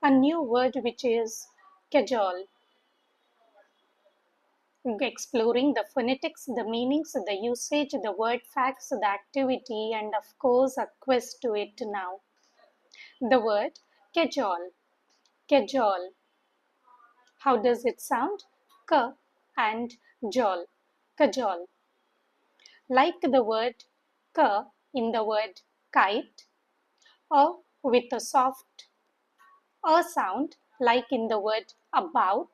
A new word which is cajole. Exploring the phonetics, the meanings, the usage, the word facts, the activity, and of course a quiz to it now. The word cajole. Cajole. How does it sound? K and jol. Cajole. Like the word k in the word kite, or with a soft sound like in the word about,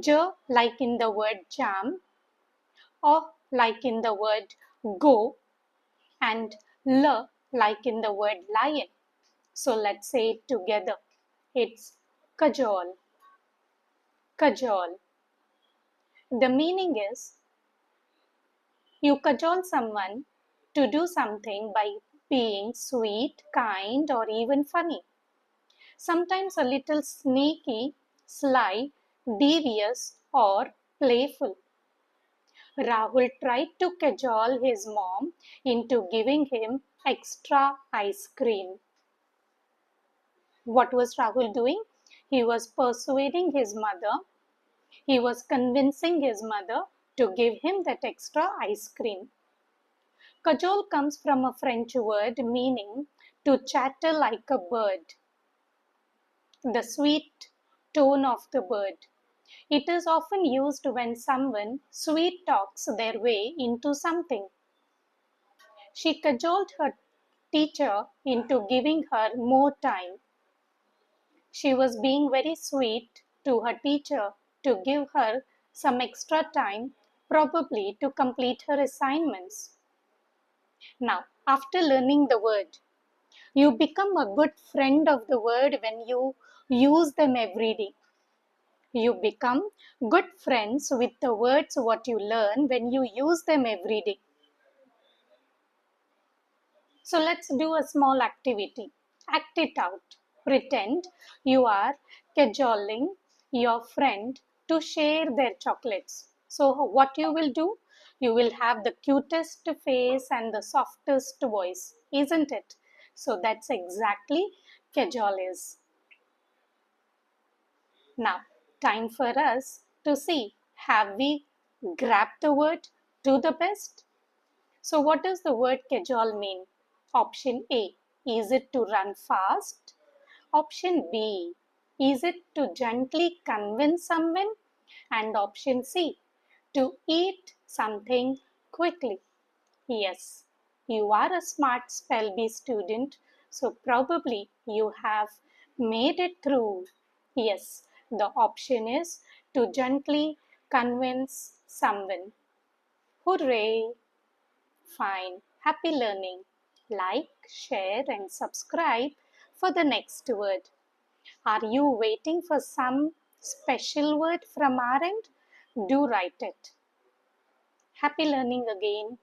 j like in the word jam, or like in the word go, and l like in the word lion. So let's say it together. It's cajole, cajole. The meaning is you cajole someone to do something by being sweet, kind, or even funny. Sometimes a little sneaky, sly, devious, or playful. Rahul tried to cajole his mom into giving him extra ice cream. What was Rahul doing? He was persuading his mother, he was convincing his mother to give him that extra ice cream. Cajole comes from a French word meaning to chatter like a bird, the sweet tone of the bird. It is often used when someone sweet talks their way into something. She cajoled her teacher into giving her more time. She was being very sweet to her teacher to give her some extra time, probably to complete her assignments. Now, after learning the word, you become a good friend of the word when you use them every day. You become good friends with the words what you learn when you use them every day. So let's do a small activity. Act it out. Pretend you are cajoling your friend to share their chocolates. So what you will do? You will have the cutest face and the softest voice, isn't it? So that's exactly cajole is. Now, time for us to see, have we grabbed the word to the best? So what does the word cajole mean? Option A, is it to run fast? Option B, is it to gently convince someone? And option C, to eat something quickly. Yes, you are a smart spell bee student, so probably you have made it through. Yes, the option is to gently convince someone. Hooray! Fine. Happy learning. Like, share, and subscribe for the next word. Are you waiting for some special word from our end? Do write it. Happy learning again.